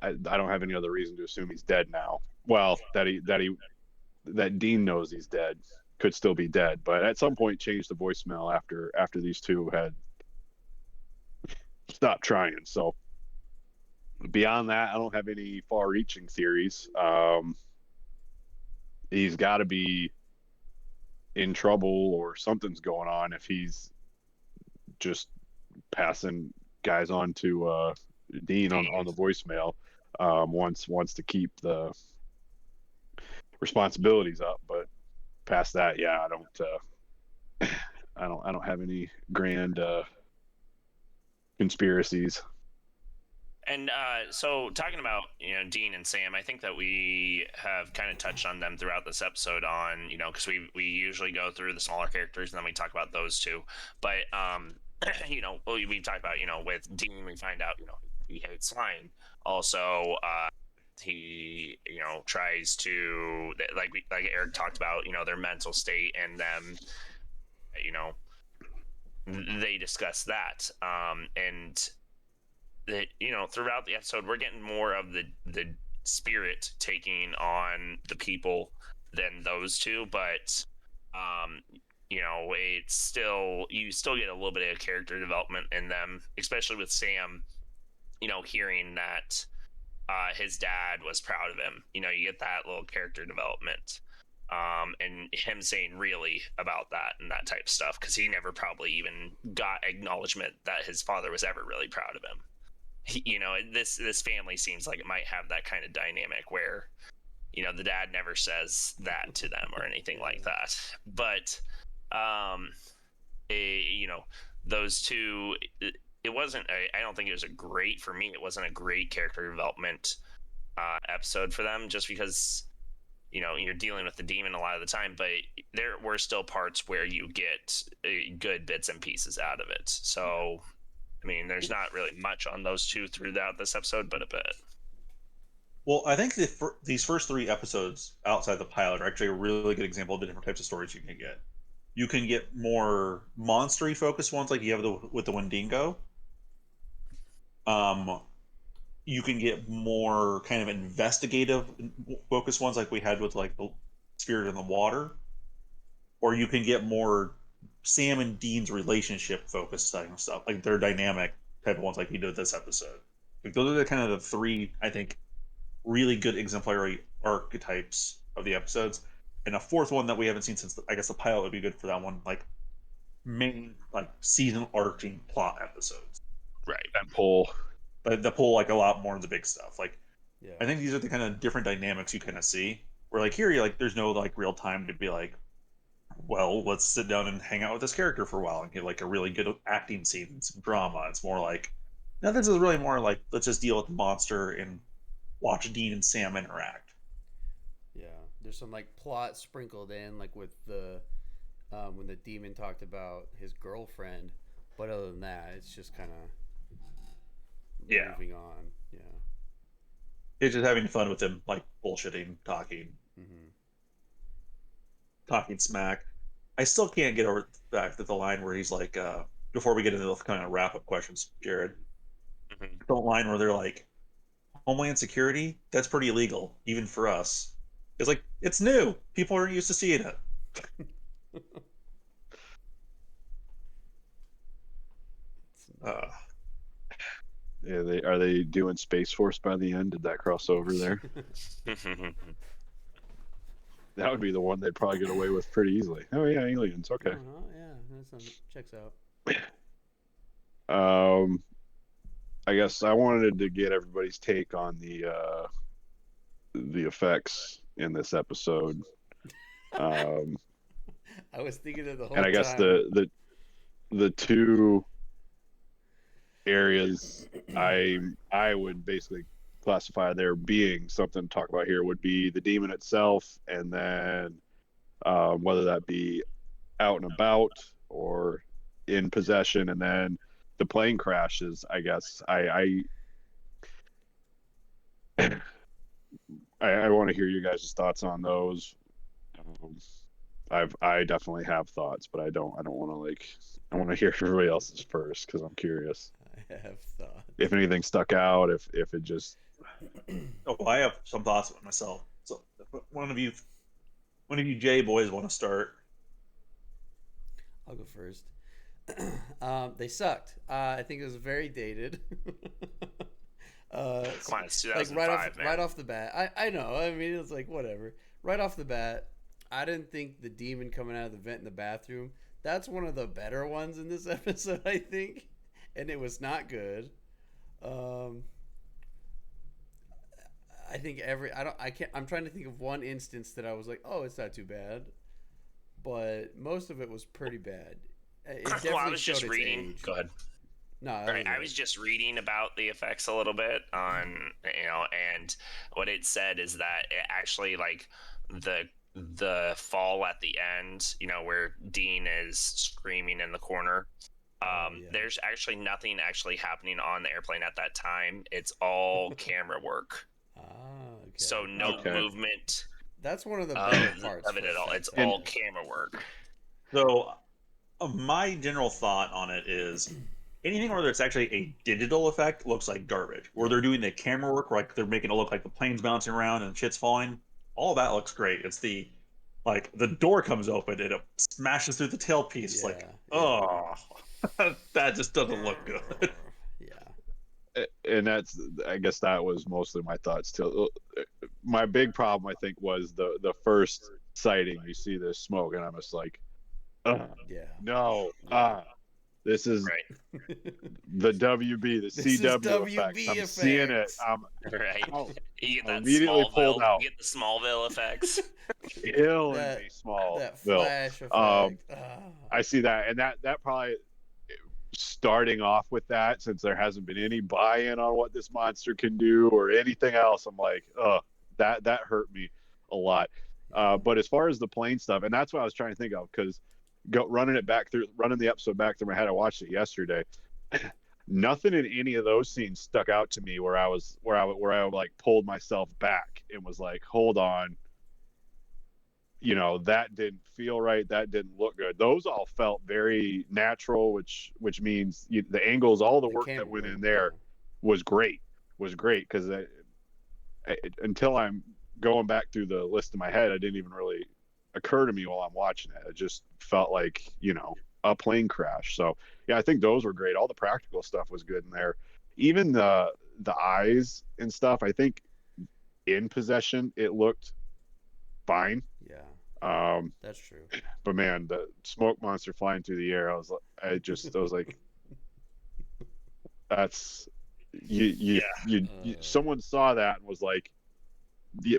I don't have any other reason to assume he's dead now. Well, that Dean knows he's dead, could still be dead, but at some point change the voicemail after these two had stopped trying. So beyond that, I don't have any far-reaching theories. He's got to be in trouble or something's going on if he's just passing guys on to Dean on the voicemail. Wants to keep the responsibilities up, but past that, I don't have any grand conspiracies. And so talking about Dean and Sam, I think that we have kind of touched on them throughout this episode on because we usually go through the smaller characters and then we talk about those two, but we talked about with Dean we find out he hates flying. Also, he tries to like Eric talked about their mental state, and them they discuss that and that throughout the episode we're getting more of the spirit taking on the people than those two, but it's still you still get a little bit of character development in them, especially with Sam hearing that his dad was proud of him. You get that little character development, and him saying really about that and that type of stuff, because he never probably even got acknowledgement that his father was ever really proud of him. This family seems like it might have that kind of dynamic where the dad never says that to them or anything like that, but those two, it wasn't I don't think it was it wasn't a great character development episode for them, just because you're dealing with the demon a lot of the time, but there were still parts where you get good bits and pieces out of it. So I mean, there's not really much on those two throughout this episode, but a bit. Well, I think these first 3 episodes outside the pilot are actually a really good example of the different types of stories you can get. You can get more monstery focused ones like you have with the Wendigo. You can get more kind of investigative focused ones like we had with like the Spirit in the Water, or you can get more Sam and Dean's relationship focused stuff, like their dynamic type of ones like we did this episode. Like those are the kind of the 3, I think, really good exemplary archetypes of the episodes. and a fourth one that we haven't seen since I guess the pilot would be good for that one, like main like season arcing plot episodes. Right. And pull. But that pull like a lot more of the big stuff. Like Yeah. I think these are the kind of different dynamics you kind of see. Where like here, you like there's no like real time to be like, well, let's sit down and hang out with this character for a while and get like a really good acting scene and some drama. It's more like, no, this is really more like let's just deal with the monster and watch Dean and Sam interact. Yeah, there's some like plot sprinkled in, like with the when the demon talked about his girlfriend, but other than that, it's just kind of Yeah. moving on. Yeah. It's just having fun with him, like bullshitting, talking smack. I still can't get over back to the line where he's like, before we get into the kind of wrap up questions, Jared, the line where they're like, Homeland Security, that's pretty illegal, even for us. It's like, it's new. People aren't used to seeing it. Yeah, are they doing Space Force by the end? Did that cross over there? That would be the one they'd probably get away with pretty easily. Oh yeah, aliens. Okay. Yeah, that checks out. I guess I wanted to get everybody's take on the effects in this episode. I was thinking of the whole and I guess time. the two areas I would basically classify there being something to talk about here would be the demon itself, and then whether that be out and about or in possession, and then the plane crashes. I guess I want to hear you guys' thoughts on those. I definitely have thoughts, but I don't want to I want to hear everybody else's first because I'm curious. I have thought. If anything stuck out, if it just. Oh, I have some thoughts about myself. So, one of you J boys want to start? I'll go first. They sucked. I think it was very dated. Come on, it's 2005, like man. right off the bat. I know. I mean, it's like whatever. Right off the bat, I didn't think the demon coming out of the vent in the bathroom. That's one of the better ones in this episode, I think, and it was not good. I think I'm trying to think of one instance that I was like, oh, it's not too bad, but most of it was pretty bad. It definitely I was just showed its reading. age. Go ahead. No, Right, I was just reading about the effects a little bit on, and what it said is that it actually like the fall at the end, where Dean is screaming in the corner. There's actually nothing actually happening on the airplane at that time. It's all camera work. Okay. So no movement. That's one of the better parts of it at all. It's And- all camera work. So, my general thought on it is anything where it's actually a digital effect looks like garbage. Where they're doing the camera work, like they're making it look like the plane's bouncing around and shit's falling. All that looks great. It's the door comes open and it smashes through the tailpiece. It's like, oh, that just doesn't look good. Yeah. And I guess that was mostly my thoughts too. My big problem, I think, was the first sighting. You see this smoke, and I'm just like, Yeah. no, this is Right. the WB, the This is CW WB effects. I'm seeing it. effects. Right. Oh, You get that immediately Smallville. pulled out. You get the Smallville effects. killing That- me, small. That Bill. flash effect. I see that, and that probably starting off with that, since there hasn't been any buy-in on what this monster can do or anything else. I'm like, that hurt me a lot. But as far as the plane stuff, and that's what I was trying to think of, because running the episode back through my head, I watched it yesterday. Nothing in any of those scenes stuck out to me where I like pulled myself back and was like, hold on, that didn't feel right, that didn't look good. Those all felt very natural, which means the angles, all the work that went in there was great because until I'm going back through the list in my head, it didn't even really occur to me while I'm watching it. It just felt like a plane crash. So yeah, I think those were great. All the practical stuff was good in there. Even the eyes and stuff, I think in possession it looked fine. Yeah. That's true. But man, the smoke monster flying through the air, I was like, that's someone saw that and was like,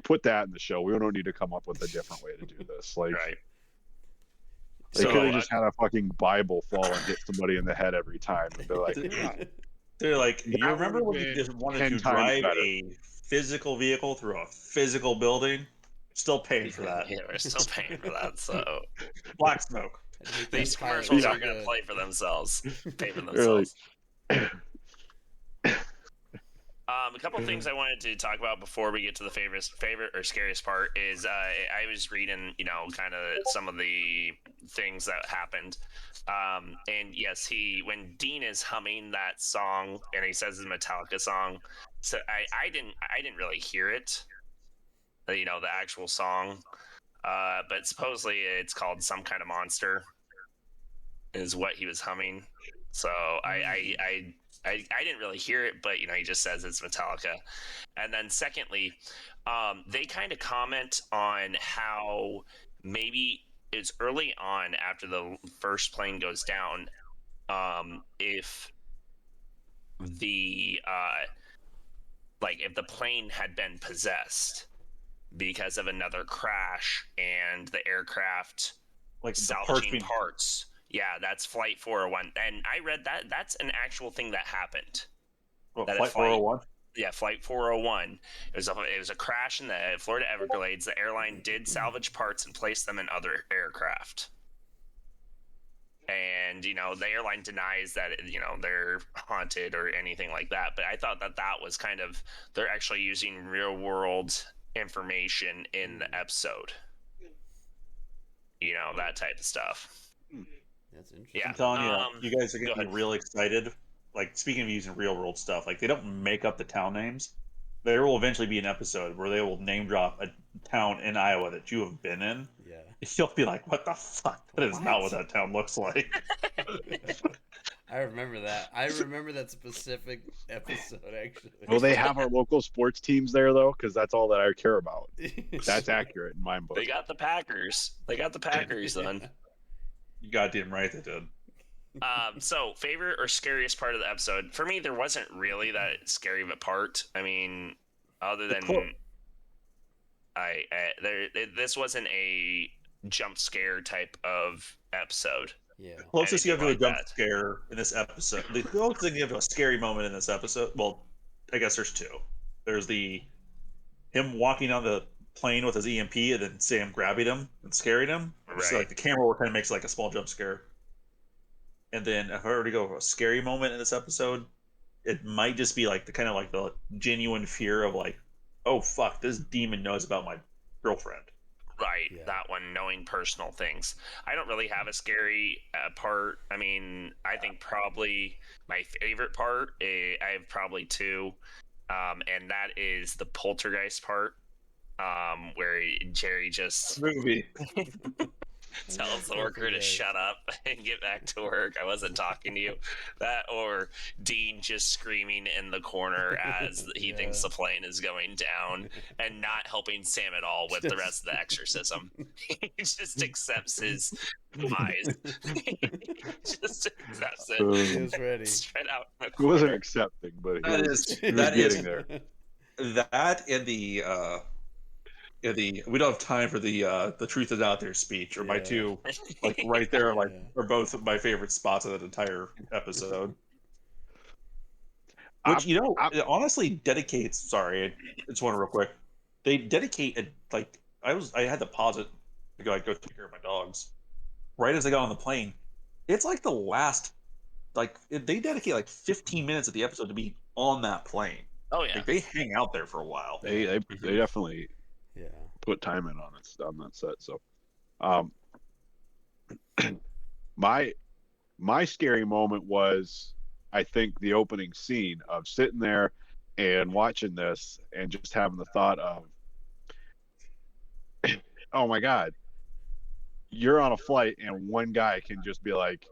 put that in the show. We don't need to come up with a different way to do this. Like, Right. they could have just had a fucking Bible fall and hit somebody in the head every time. And they're like, They're like, you That remember would've when you been just wanted 10 to times drive better. a physical vehicle through a physical building? Still paying for that. Yeah, we're still paying for that. So Black smoke. these Pilot commercials so are going to good. play for themselves, pay for Really? themselves. A couple things I wanted to talk about before we get to the favorite or scariest part is I was reading, kind of some of the things that happened. And yes, when Dean is humming that song and he says it's a Metallica song, so I didn't really hear it, the actual song, but supposedly it's called Some Kind of Monster is what he was humming. So I didn't really hear it, but he just says it's Metallica. And then secondly, they kind of comment on how maybe it's early on after the first plane goes down, if the if the plane had been possessed because of another crash and the aircraft Like the parts salvaging being parts. Yeah, that's Flight 401. And I read that's an actual thing that happened. That Flight 401. Yeah, Flight 401. It was a crash in the Florida Everglades. The airline did salvage parts and place them in other aircraft. And, the airline denies that, they're haunted or anything like that. But I thought that was kind of, they're actually using real world information in the episode. That type of stuff. That's interesting. Yeah. I'm telling you, you guys are go gonna be ahead. real excited. Like, speaking of using real world stuff, like, they don't make up the town names. There will eventually be an episode where they will name drop a town in Iowa that you have been in. Yeah. You'll be like, what the fuck? That is not what that town looks like. I remember that. I remember that specific episode, actually. will they have our local sports teams there though? Because that's all that I care about. That's accurate in my book. They got the Packers. Then. You goddamn right they did. So favorite or scariest part of the episode? For me, there wasn't really that scary of a part. I mean, other than this wasn't a jump scare type of episode. Yeah. The closest you have to a jump that. scare in this episode, the closest thing you have to a scary moment in this episode, well, I guess there's two. There's him walking on the plane with his EMP and then Sam grabbing him and scaring him. Right. So like the camera work kind of makes like a small jump scare. And then if I were to go for a scary moment in this episode, it might just be like the genuine fear of like, oh fuck, this demon knows about my girlfriend. Right, Yeah. that one, knowing personal things. I don't really have a scary part. I mean, I think probably my favorite part, I have probably two, and that is the poltergeist part, where Jerry just Movie. tells the worker to shut up and get back to work. I wasn't talking to you. That, or Dean just screaming in the corner as he thinks the plane is going down and not helping Sam at all with the rest of the exorcism. He just accepts his demise. He just accepts He it. was ready. Straight out in the He wasn't corner. accepting, but he That was, is he was that is getting there. that and the we don't have time for the truth is out there speech or my Yeah. two like right there like Yeah. are both my favorite spots of that entire episode. I'm- Which it honestly dedicates. Sorry, I just want to real quick. They dedicate I had to pause it to go take care of my dogs. Right as I got on the plane, it's like the last they dedicate like 15 minutes of the episode to be on that plane. Oh, yeah. Like they hang out there for a while. They definitely Yeah. put time in on that set. So, my scary moment was, I think, the opening scene of sitting there and watching this and just having the thought of, oh my God, you're on a flight and one guy can just be like,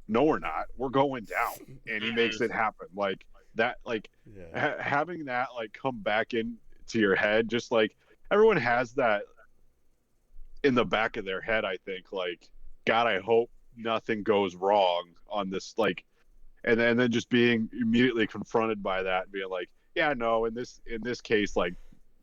no, we're not, we're going down, and he makes it happen like that. Like Yeah. having that like come back into your head, just like everyone has that in the back of their head, I think, like, God, I hope nothing goes wrong on this, like, and then just being immediately confronted by that and being like, yeah, no, in this case, like,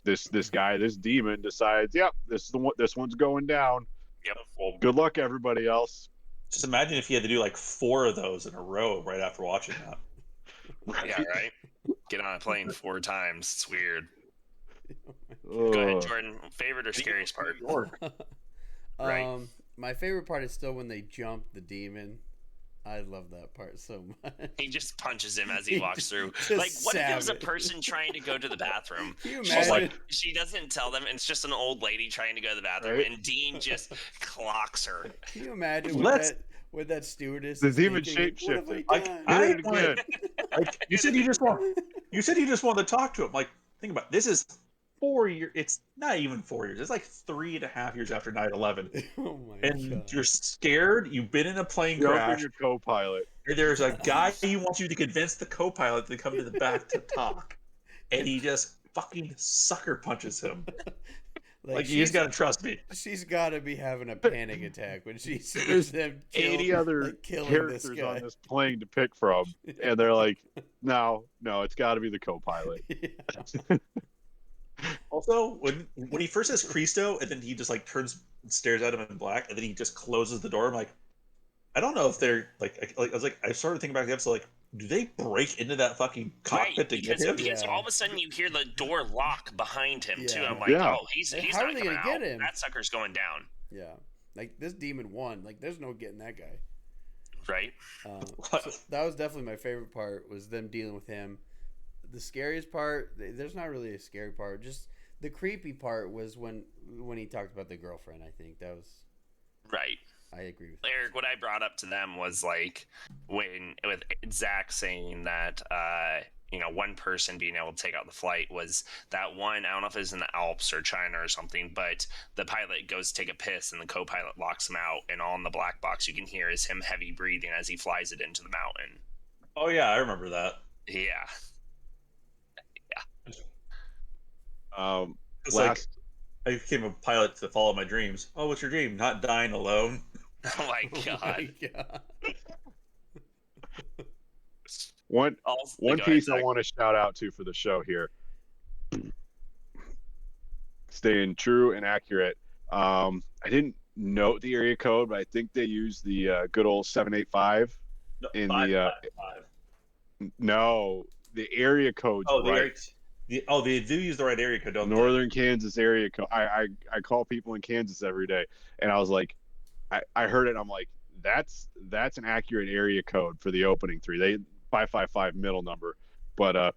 this guy, this demon decides, yep, this one's going down. Yep. Well, Good luck, everybody else. just imagine if you had to do like 4 of those in a row right after watching that. Yeah, right. Get on a plane 4 times. It's weird. Ugh. Go ahead, Jordan. Favorite or scariest part? Right. My favorite part is still when they jump the demon. I love that part so much. He just punches him as he walks through. Just Like, what if there was a savage. person trying to go to the bathroom? Can you She's imagine? like- She doesn't tell them, and it's just an old lady trying to go to the bathroom, Right. and Dean just clocks her. Can you imagine Let's- what that stewardess The is demon thinking? What have shapeshifted. I Like, done? I Did it again. Like, you said you just wanted to talk to him. Like, think about it. This is 4 years. It's not even 4 years. It's like 3.5 years after 9/11. Oh my And god! you're scared. You've been in a plane You're crash. your co-pilot. And there's a guy who wants you to convince the co-pilot to come to the back to talk, and he just fucking sucker punches him. Like you just gotta trust me. She's got to be having a panic attack when she sees them kill, 80 other like, killing characters this guy. on this plane to pick from, and they're like, no, it's got to be the co-pilot. Yeah. Also, when he first says Cristo, and then he just like turns and stares at him in black, and then he just closes the door. I'm like, I don't know if they're like I was like, I started thinking back to the episode, like, do they break into that fucking cockpit to get him? Because Yeah. all of a sudden you hear the door lock behind him too. Yeah. I'm like, Yeah. oh, he's Like, he's how not are they coming gonna out. get him? That sucker's going down, Yeah. Like this demon won. Like there's no getting that guy. right? So that was definitely my favorite part, was them dealing with him. The scariest part, there's not really a scary part. Just the creepy part was when he talked about the girlfriend. I think that was. Right. I agree with Eric, what I brought up to them was like when with Zach saying that one person being able to take out the flight was that one. I don't know if it was in the Alps or China or something, but the pilot goes to take a piss and the co-pilot locks him out, and on the black box you can hear is him heavy breathing as he flies it into the mountain. Oh yeah, I remember that. Yeah. It's Last, like I became a pilot to follow my dreams. Oh, what's your dream? Not dying alone. Oh my Oh god. my god. one Go one ahead, piece I Zach. want to shout out to for the show here, staying true and accurate. I didn't note the area code, but I think they used the good old 785 No, in five, the five. no, the area code's Oh, the right. they do use the right area code, don't Northern Kansas area code. I call people in Kansas every day, and I was like, I heard it. I'm like, that's an accurate area code for the opening 3. They 555 middle number, but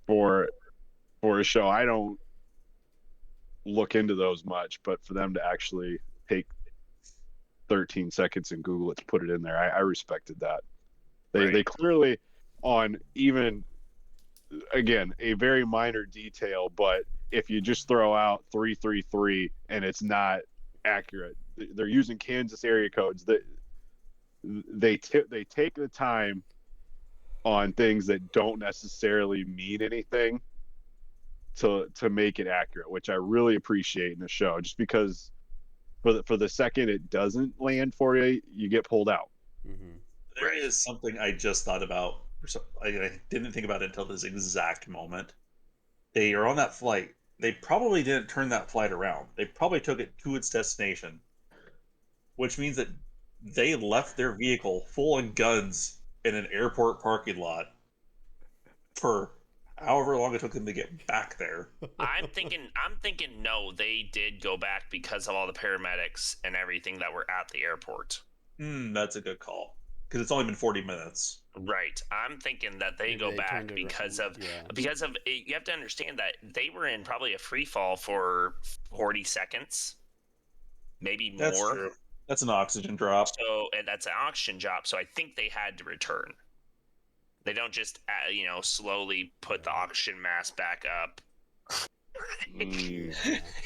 for a show, I don't look into those much, but for them to actually take 13 seconds and Google it to put it in there, I respected that. They clearly, on even, again, a very minor detail, but if you just throw out 333 and it's not accurate, they're using Kansas area codes that they take the time on things that don't necessarily mean anything to make it accurate, which I really appreciate in the show, just because for the second it doesn't land for you, you get pulled out. Mm-hmm. There is something I just thought about. I didn't think about it until this exact moment. They are on that flight. They probably didn't turn that flight around. They probably took it to its destination, which means that they left their vehicle full of guns in an airport parking lot for however long it took them to get back there. I'm thinking no, they did go back because of all the paramedics and everything that were at the airport. That's a good call, because it's only been 40 minutes. Right. I'm thinking that they Maybe go they back turned it because around. of you have to understand that they were in probably a free fall for 40 seconds, maybe more. That's true. That's an oxygen drop. So, and that's an oxygen drop. So I think they had to return. They don't just slowly put the oxygen mask back up. Mm.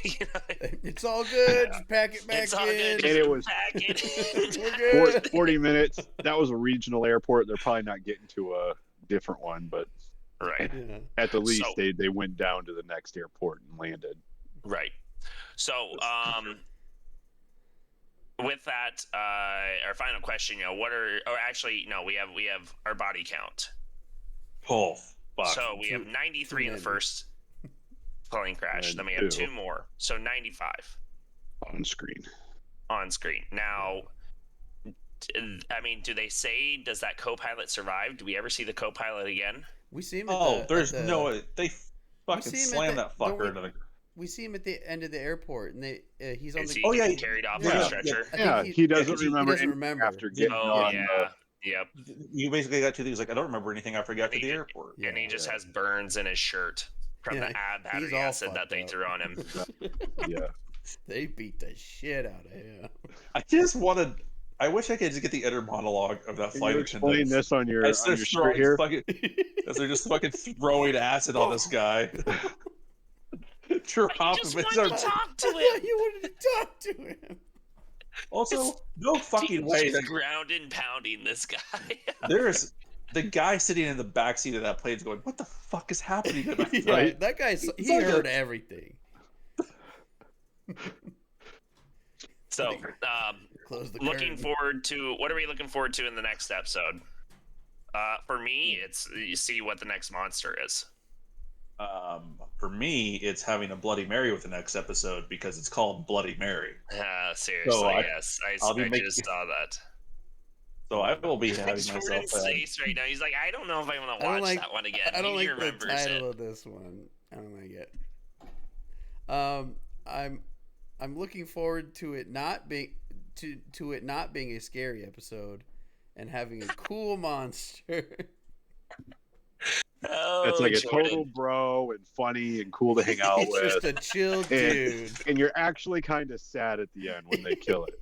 You know, It's all good. Just pack it back it's all in. good. And it was Pack it. We're good. 40 minutes. That was a regional airport. They're probably not getting to a different one, but Right. Yeah. at the least So- they went down to the next airport and landed. Right. So, with that, our final question, what are? Or actually, no, we have our body count. Oh, fuck. So we have 93 in the first plane crash. And then we have 2 2 more, so 95 on screen. on screen. Now, I mean, do they say does that co-pilot survive? Do we ever see the co-pilot again? We see him. There's no way. They fucking slam that fucker into the. We see him at the end of the airport, and he's on Is the. he getting carried off on a stretcher? Yeah, he doesn't he remember. doesn't remember After getting Oh on. yeah. Yep. You basically got 2 things. Like, I don't remember anything after I got to the airport. And he just has burns in his shirt from the battery he's all acid that they fucked threw on him. Yeah. They beat the shit out of him. I just wanted. I wish I could just get the inner monologue of that Can flight you attendant. explain this on your As they're screen here? as they're just fucking throwing acid on this guy. True I just wanted to talk to him. You wanted to talk to him. Also, no fucking way. Just ground and pounding this guy. There's the guy sitting in the backseat of that plane is going, "What the fuck is happening?" Yeah, Right? that guy, he like heard everything. So, Close the looking curtain. forward to what are we looking forward to in the next episode? For me, it's you see what the next monster is. For me, it's having a Bloody Mary with the next episode because it's called Bloody Mary. Seriously, So yes, I just saw that. So I will be having myself. Jordan's face right now. He's like, I don't know if I want to I don't watch like- that one again. I don't He like the remembers title it. of this one. I don't like it. I'm looking forward to it not being to it not being a scary episode and having a cool monster. Oh, It's like a Jordan. total bro and funny and cool to hang out He's with. just a chill dude. And you're actually kind of sad at the end when they kill it.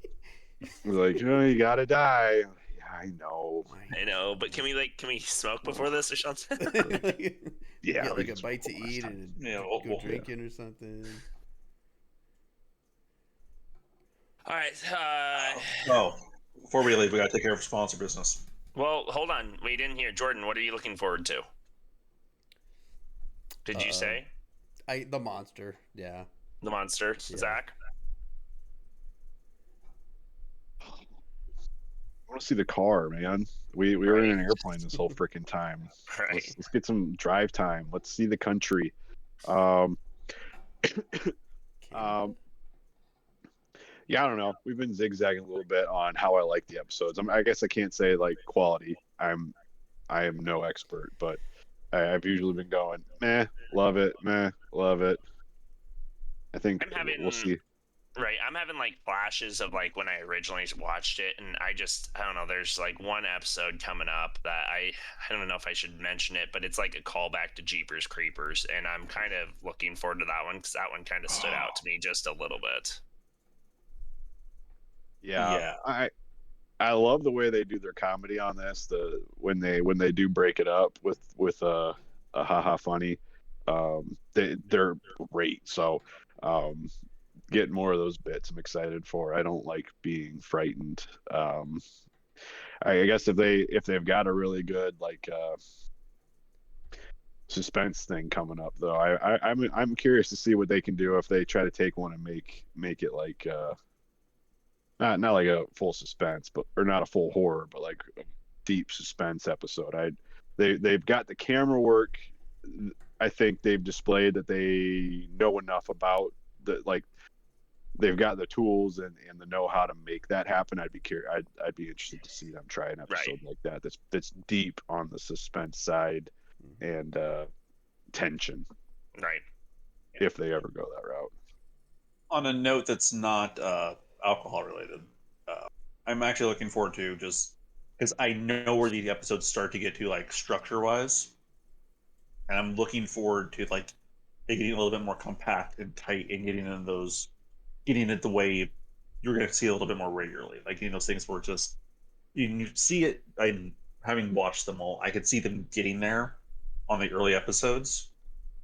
You're like, oh, you gotta die. Yeah, I know. I know, but can we smoke before this or something? Yeah, Get we like a can bite to smoke last eat time. and Yeah, go well, drinking or something. All right. Oh, before we leave, we got to take care of sponsor business. Well, hold on. We didn't hear Jordan. What are you looking forward to? Did you say The monster, yeah. the monster, Yeah. Zach? I want to see the car, man. We were in an airplane this whole freaking time. Right. Let's get some drive time. Let's see the country. Um, yeah, I don't know. We've been zigzagging a little bit on how I like the episodes. I guess I can't say like quality. I am no expert, but I've usually been going, meh, love it, meh, love it. I think we'll see. Right. I'm having like flashes of like when I originally watched it, and I don't know. There's like one episode coming up that I don't know if I should mention it, but it's like a callback to Jeepers Creepers, and I'm kind of looking forward to that one because that one kind of stood out to me just a little bit. Yeah. I love the way they do their comedy on this. When they do break it up with a haha funny, they're great. So get more of those bits. I'm excited for. I don't like being frightened. I guess if they've got a really good like suspense thing coming up though, I'm curious to see what they can do if they try to take one and make it like not like a full suspense, or not a full horror, but like a deep suspense episode. They've got the camera work. I think they've displayed that they know enough about they've got the tools and the know-how to make that happen. I'd be interested to see them try an episode like that. That's deep on the suspense side and tension. Right. If they ever go that route. On a note that's not alcohol related, I'm actually looking forward to, just because I know where the episodes start to get to like structure wise, and I'm looking forward to like it getting a little bit more compact and tight and getting it the way you're going to see a little bit more regularly, like those things where just you see it. Having watched them all, I could see them getting there on the early episodes,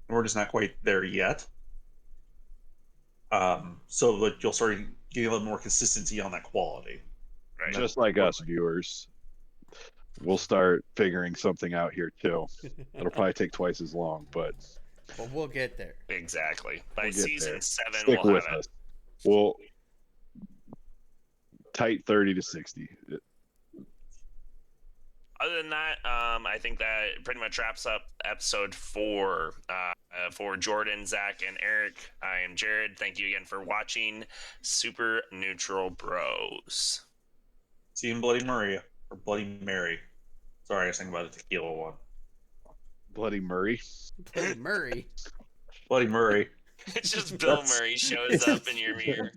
and we're just not quite there yet. So that you'll start getting a little more consistency on that quality. Right. Just like us viewers, we'll start figuring something out here too. It'll probably take twice as long, but But we'll get there. Exactly. By We'll get season there. 7, Stick we'll with have us. We'll tight 30 to 60. Other than that, I think that pretty much wraps up episode 4. For Jordan, Zach, and Eric, I am Jared. Thank you again for watching Super Neutral Bros. Team Bloody Murray or Bloody Mary. Sorry, I was thinking about the tequila one. Bloody Murray. Bloody Murray. Bloody Murray. It's just Bill That's- Murray shows up in your mirror.